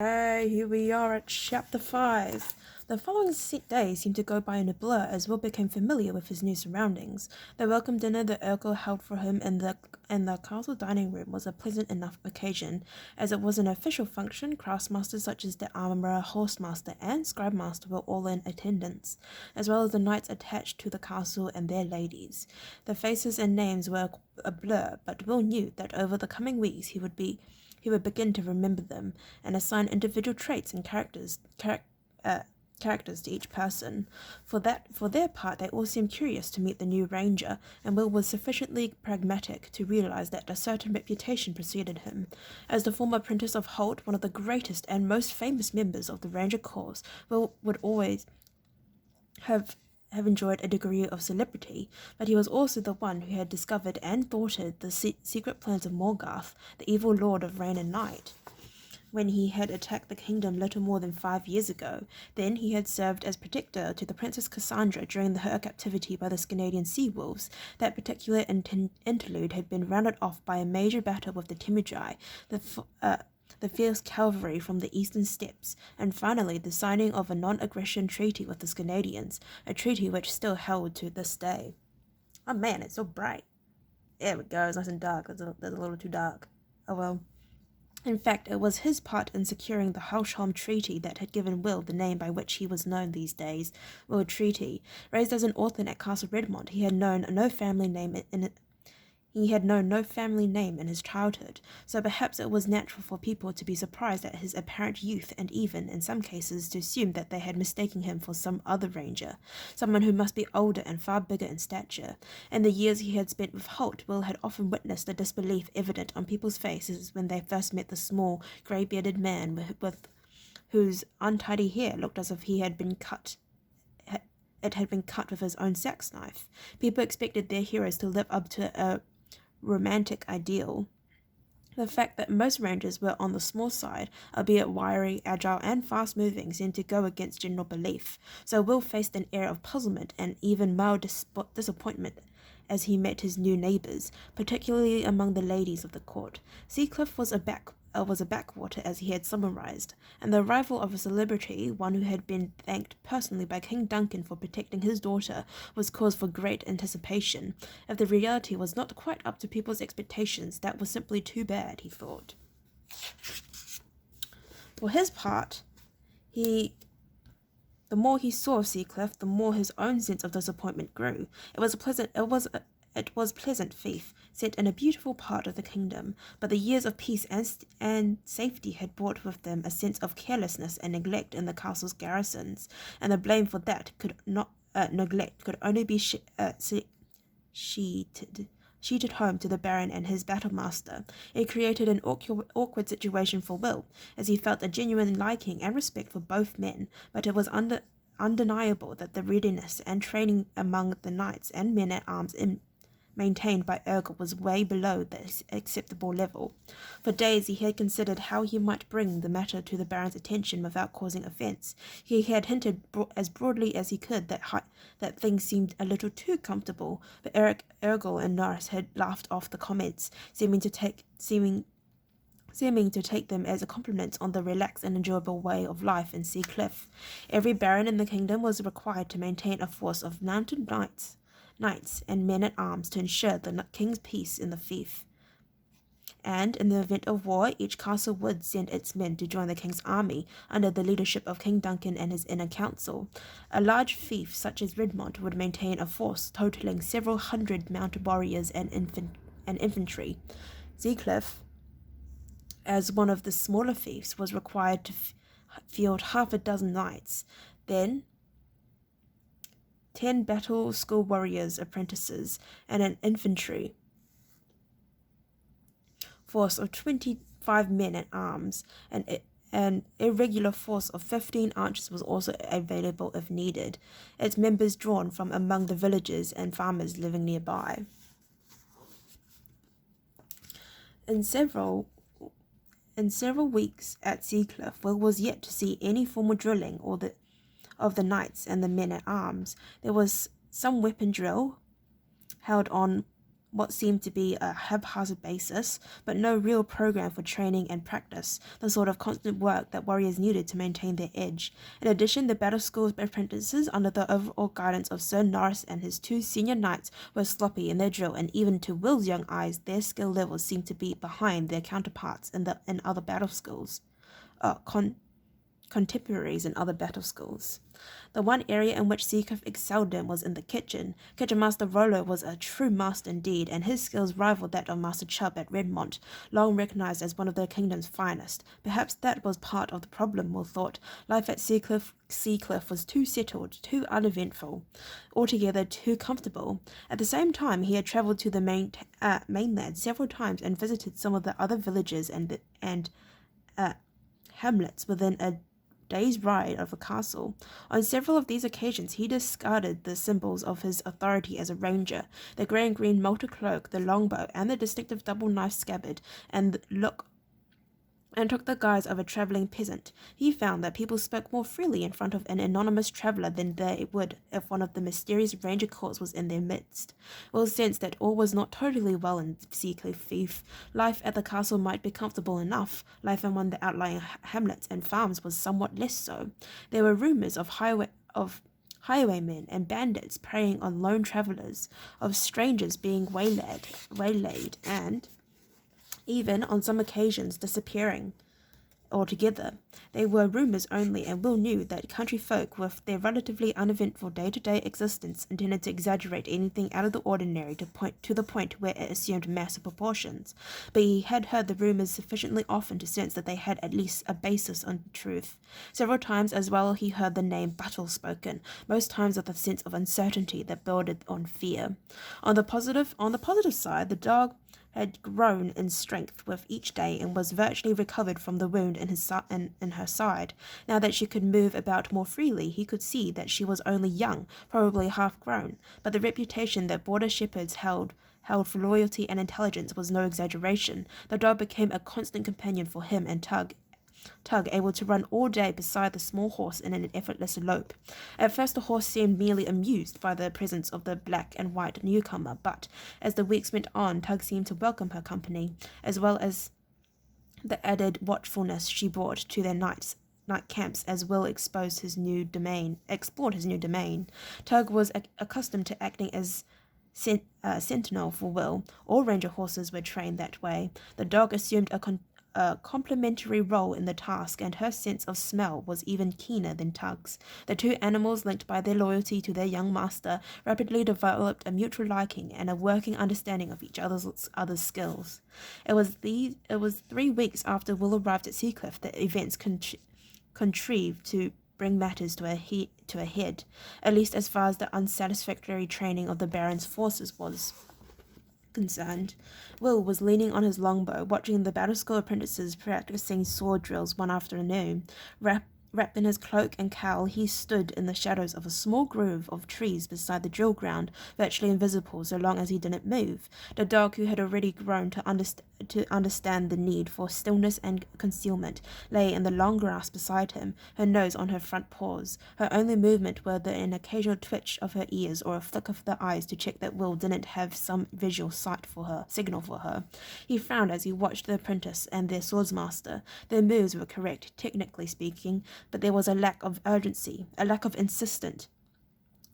Hey, here we are at chapter 5. The following day seemed to go by in a blur as Will became familiar with his new surroundings. The welcome dinner that Urkel held for him in the castle dining room was a pleasant enough occasion. As it was an official function, craftsmasters such as the armourer, horsemaster, and scribemaster were all in attendance, as well as the knights attached to the castle and their ladies. The faces and names were a blur, but Will knew that over the coming weeks he would begin to remember them and assign individual traits and characters to each person. For their part, they all seemed curious to meet the new ranger, and Will was sufficiently pragmatic to realize that a certain reputation preceded him. As the former apprentice of Holt, one of the greatest and most famous members of the Ranger Corps, Will would always have enjoyed a degree of celebrity, but he was also the one who had discovered and thwarted the secret plans of Morgarth, the evil lord of rain and night, when he had attacked the kingdom little more than 5 years ago. Then he had served as protector to the Princess Cassandra during her captivity by the Scandinavian sea wolves. That particular interlude had been rounded off by a major battle with the Temujai, the fierce cavalry from the eastern steppes, and finally the signing of a non-aggression treaty with the Scandinavians, a treaty which still held to this day. Oh man, it's so bright. There we go, it's nice and dark. That's a little too dark. Oh well. In fact, it was his part in securing the Hausholm Treaty that had given Will the name by which he was known these days, Will Treaty. Raised as an orphan at Castle Redmond, he had known no family name in his childhood, so perhaps it was natural for people to be surprised at his apparent youth and even, in some cases, to assume that they had mistaken him for some other ranger, someone who must be older and far bigger in stature. In the years he had spent with Holt, Will had often witnessed the disbelief evident on people's faces when they first met the small, grey-bearded man with whose untidy hair looked as if he had been cut it had been cut with his own sax knife. People expected their heroes to live up to a romantic ideal. The fact that most rangers were on the small side, albeit wiry, agile, and fast-moving, seemed to go against general belief, so Will faced an air of puzzlement and even mild disappointment as he met his new neighbours, particularly among the ladies of the court. Seacliff was a backwater, as he had summarized, and the arrival of a celebrity, one who had been thanked personally by King Duncan for protecting his daughter, was cause for great anticipation. If the reality was not quite up to people's expectations, that was simply too bad, he thought. For his part, the more he saw of Seacliff, the more his own sense of disappointment grew. It was pleasant fief, set in a beautiful part of the kingdom, but the years of peace and safety had brought with them a sense of carelessness and neglect in the castle's garrisons, and the blame for that neglect could only be sheeted home to the Baron and his battlemaster. It created an awkward situation for Will, as he felt a genuine liking and respect for both men, but it was undeniable that the readiness and training among the knights and men-at-arms maintained by Urkel was way below the acceptable level. For days he had considered how he might bring the matter to the Baron's attention without causing offence. He had hinted as broadly as he could that things seemed a little too comfortable, but Urkel and Norris had laughed off the comments, seeming to take them as a compliment on the relaxed and enjoyable way of life in Seacliff. Every baron in the kingdom was required to maintain a force of mounted knights and men-at-arms to ensure the king's peace in the fief. And in the event of war, each castle would send its men to join the king's army under the leadership of King Duncan and his inner council. A large fief such as Redmond would maintain a force totaling several hundred mounted warriors and infantry. Seacliff, as one of the smaller fiefs, was required to field half a dozen knights, then 10 battle school warriors apprentices, and an infantry force of 25 men at arms. An irregular force of 15 archers was also available if needed, its members drawn from among the villagers and farmers living nearby. In several weeks at Seacliff, Will was yet to see any formal drilling of the knights and the men-at-arms. There was some weapon drill held on what seemed to be a haphazard basis, but no real program for training and practice, the sort of constant work that warriors needed to maintain their edge. In addition, the battle school's apprentices, under the overall guidance of Sir Norris and his 2 senior knights, were sloppy in their drill, and even to Will's young eyes, their skill levels seemed to be behind their counterparts in other battle schools. Contemporaries in other battle schools. The one area in which Seacliff excelled in was in the kitchen. Kitchen Master Rollo was a true master indeed, and his skills rivaled that of Master Chubb at Redmont, long recognized as one of the kingdom's finest. Perhaps that was part of the problem, Will thought. Life at Seacliff was too settled, too uneventful, altogether too comfortable. At the same time, he had travelled to the mainland several times and visited some of the other villages and hamlets within a day's ride of the castle. On several of these occasions he discarded the symbols of his authority as a ranger, the grey and green multi-cloak, the longbow, and the distinctive double-knife scabbard, and took the guise of a travelling peasant. He found that people spoke more freely in front of an anonymous traveller than they would if one of the mysterious ranger courts was in their midst. Will sensed that all was not totally well in Seacliff Fief. Life at the castle might be comfortable enough. Life among the outlying hamlets and farms was somewhat less so. There were rumours of highwaymen and bandits preying on lone travellers, of strangers being waylaid, and even, on some occasions, disappearing altogether. They were rumours only, and Will knew that country folk with their relatively uneventful day-to-day existence intended to exaggerate anything out of the ordinary to the point where it assumed massive proportions. But he had heard the rumours sufficiently often to sense that they had at least a basis on truth. Several times as well he heard the name Battle spoken, most times with a sense of uncertainty that builded on fear. On the positive side, the dog had grown in strength with each day and was virtually recovered from the wound in her side. Now that she could move about more freely, he could see that she was only young, probably half-grown, but the reputation that border shepherds held for loyalty and intelligence was no exaggeration. The dog became a constant companion for him and Tug, able to run all day beside the small horse in an effortless lope. At first the horse seemed merely amused by the presence of the black and white newcomer, but as the weeks went on, Tug seemed to welcome her company, as well as the added watchfulness she brought to their night camps as Will explored his new domain. Tug was accustomed to acting as sentinel for Will. All ranger horses were trained that way. The dog assumed a complementary role in the task, and her sense of smell was even keener than Tug's. The 2 animals, linked by their loyalty to their young master, rapidly developed a mutual liking and a working understanding of each other's skills. It was 3 weeks after Will arrived at Seacliff that events contrived to bring matters to a head, at least as far as the unsatisfactory training of the Baron's forces was concerned. Will was leaning on his longbow, watching the battle school apprentices practicing sword drills one afternoon. Wrapped in his cloak and cowl, he stood in the shadows of a small grove of trees beside the drill ground, virtually invisible so long as he didn't move. The dog, who had already grown to understand the need for stillness and concealment, lay in the long grass beside him, her nose on her front paws. Her only movement were an occasional twitch of her ears or a flick of the eyes to check that Will didn't have some visual signal for her. He frowned as he watched the apprentice and their swordsmaster. Their moves were correct, technically speaking, but there was a lack of urgency, a lack of insistent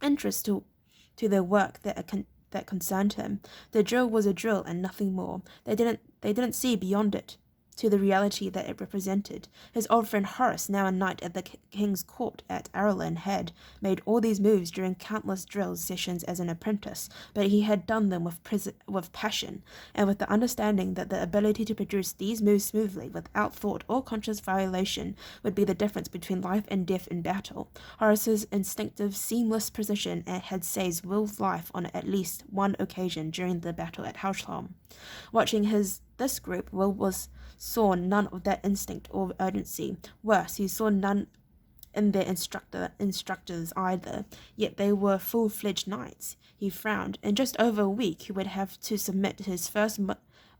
interest to their work that concerned him. The drill was a drill and nothing more. They didn't see beyond it to the reality that it represented. His old friend Horace, now a knight at the king's court at Arlen, had made all these moves during countless drill sessions as an apprentice, but he had done them with passion, and with the understanding that the ability to produce these moves smoothly, without thought or conscious violation, would be the difference between life and death in battle. Horace's instinctive, seamless precision had saved Will's life on at least one occasion during the battle at Houchholm. Watching this group, Will saw none of that instinct or urgency. Worse, he saw none in their instructors either, yet they were full-fledged knights. He frowned. In just over a week he would have to submit his first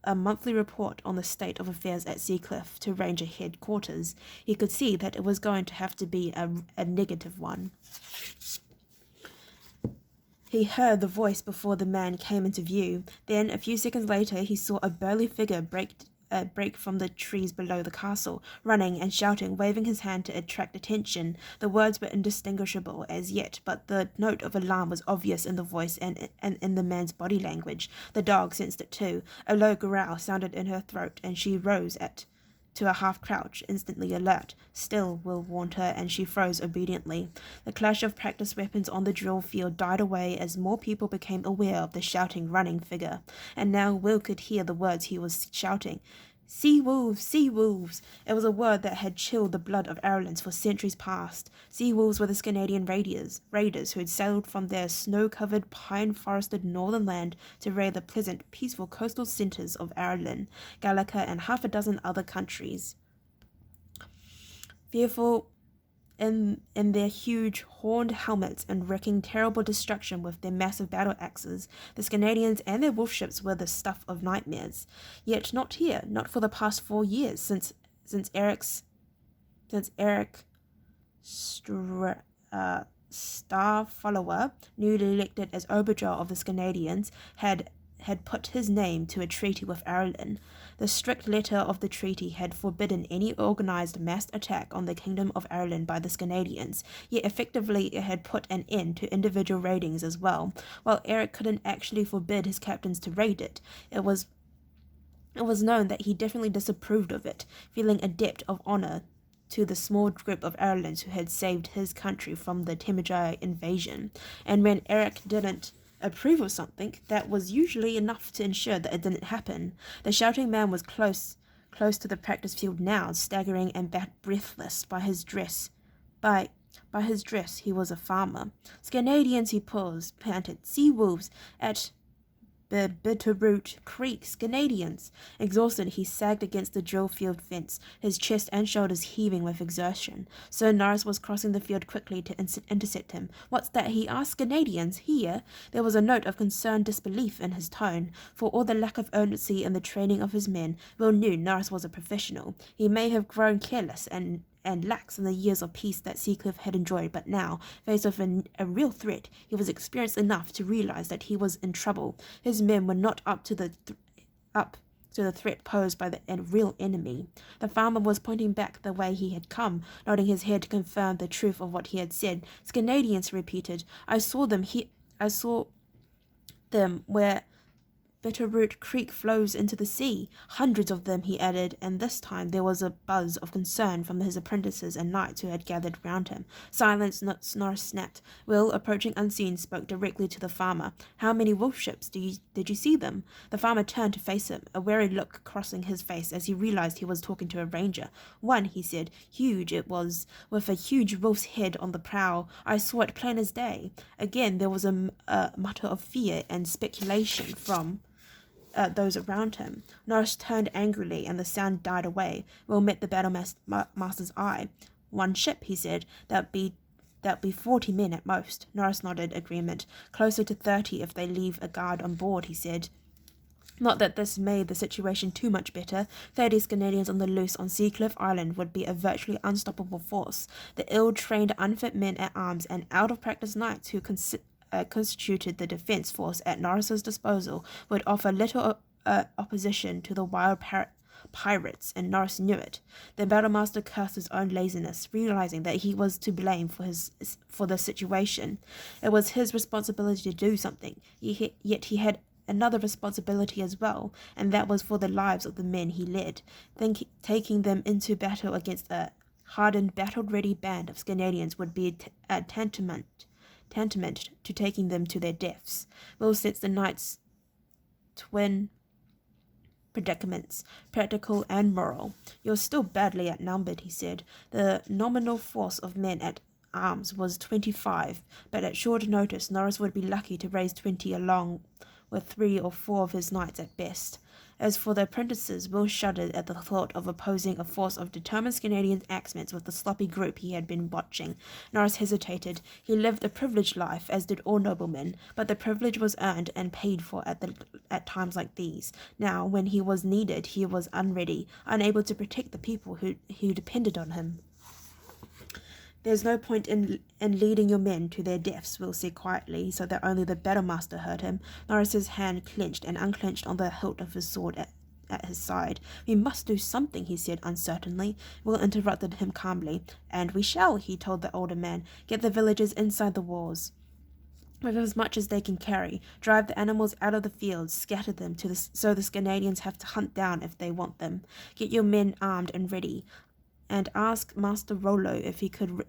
monthly report on the state of affairs at Seacliff to Ranger headquarters. He could see that it was going to have to be a negative one. He heard the voice before the man came into view. Then, a few seconds later, he saw a burly figure break from the trees below the castle, running and shouting, waving his hand to attract attention. The words were indistinguishable as yet, but the note of alarm was obvious in the voice and in the man's body language. The dog sensed it too. A low growl sounded in her throat, and she rose to a half-crouch, instantly alert. Still, Will warned her, and she froze obediently. The clash of practice weapons on the drill field died away as more people became aware of the shouting, running figure. And now Will could hear the words he was shouting. Sea wolves, sea wolves. It was a word that had chilled the blood of Ireland's for centuries past. Sea wolves were the Canadian raiders who had sailed from their snow-covered, pine-forested northern land to raid the pleasant, peaceful coastal centres of Ireland, Gallica, and half a dozen other countries. Fearful in their huge horned helmets and wreaking terrible destruction with their massive battle axes, the Canadians and their wolf ships were the stuff of nightmares. Yet not here, not for the past 4 years, since Eric Starfollower, newly elected as Overjaw of the Canadians, had put his name to a treaty with Ireland. The strict letter of the treaty had forbidden any organised massed attack on the Kingdom of Ireland by the Canadians, yet effectively it had put an end to individual raidings as well. While Eric couldn't actually forbid his captains to raid it, it was known that he definitely disapproved of it, feeling a debt of honour to the small group of Irelands who had saved his country from the Temujai invasion. And when Eric didn't approve of something, that was usually enough to ensure that it didn't happen. The shouting man was close to the practice field now, staggering and breathless. By his dress, he was a farmer. Canadians, he paused, panted. Sea wolves at the Bitterroot Creek, Canadians. Exhausted, he sagged against the drill field fence, his chest and shoulders heaving with exertion. Sir Norris was crossing the field quickly to intercept him. What's that? He asked. Canadians here? There was a note of concerned disbelief in his tone. For all the lack of urgency in the training of his men, Will knew Norris was a professional. He may have grown careless and lax in the years of peace that Seacliff had enjoyed, but now, faced with a real threat, he was experienced enough to realize that he was in trouble. His men were not up to the threat posed by the real enemy. The farmer was pointing back the way he had come, nodding his head to confirm the truth of what he had said. Canadians, he repeated. I saw them where Bitterroot Creek flows into the sea. Hundreds of them, he added, and this time there was a buzz of concern from his apprentices and knights who had gathered round him. Silence, Norris snapped. Will, approaching unseen, spoke directly to the farmer. How many wolf ships did you see them? The farmer turned to face him, a wary look crossing his face as he realized he was talking to a ranger. One, he said. Huge it was, with a huge wolf's head on the prow. I saw it plain as day. Again there was a mutter of fear and speculation from those around him. Norris turned angrily, and the sound died away. Will met the battlemaster's eye. One ship, he said. That'd be 40 men at most. Norris nodded agreement. Closer to 30 if they leave a guard on board, he said. Not that this made the situation too much better. 30 Canadians on the loose on Seacliff Island would be a virtually unstoppable force. The ill-trained, unfit men at arms and out-of-practice knights who constituted the defence force at Norris's disposal would offer little opposition to the wild pirates, and Norris knew it. The battlemaster cursed his own laziness, realizing that he was to blame for the situation. It was his responsibility to do something, yet he had another responsibility as well, and that was for the lives of the men he led. Taking them into battle against a hardened, battle-ready band of Canadians would be tantamount to taking them to their deaths. Will sets the knight's twin predicaments, practical and moral. You're still badly outnumbered, he said. The nominal force of men at arms was 25, but at short notice Norris would be lucky to raise 20 along with 3 or 4 of his knights at best. As for the apprentices, Will shuddered at the thought of opposing a force of determined Canadian axemen with the sloppy group he had been watching. Norris hesitated. He lived a privileged life, as did all noblemen, but the privilege was earned and paid for at times like these. Now, when he was needed, he was unready, unable to protect the people who depended on him. There's no point in leading your men to their deaths, Will said quietly, so that only the battlemaster heard him. Norris's hand clenched and unclenched on the hilt of his sword at his side. We must do something, he said uncertainly. Will interrupted him calmly. And we shall, he told the older man. Get the villagers inside the walls with as much as they can carry. Drive the animals out of the fields, scatter them so the Canadians have to hunt down if they want them. Get your men armed and ready. And ask Master Rollo if he could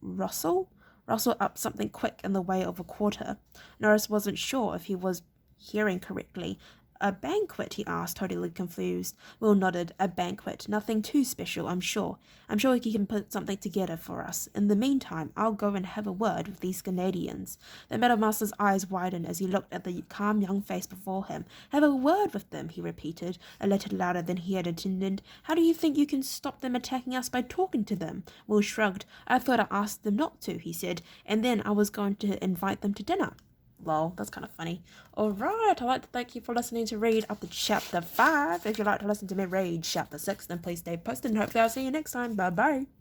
rustle up something quick in the way of a quarter. Norris wasn't sure if he was hearing correctly. A banquet, he asked, totally confused. Will nodded. A banquet. Nothing too special, I'm sure. I'm sure he can put something together for us. In the meantime, I'll go and have a word with these Canadians. The Metalmaster's eyes widened as he looked at the calm young face before him. Have a word with them, he repeated, a little louder than he had intended. How do you think you can stop them attacking us by talking to them? Will shrugged. I thought I asked them not to, he said, and then I was going to invite them to dinner. Lol, that's kind of funny. Alright, I'd like to thank you for listening to read up to chapter 5. If you'd like to listen to me read chapter 6, then please stay posted and hopefully I'll see you next time. Bye bye.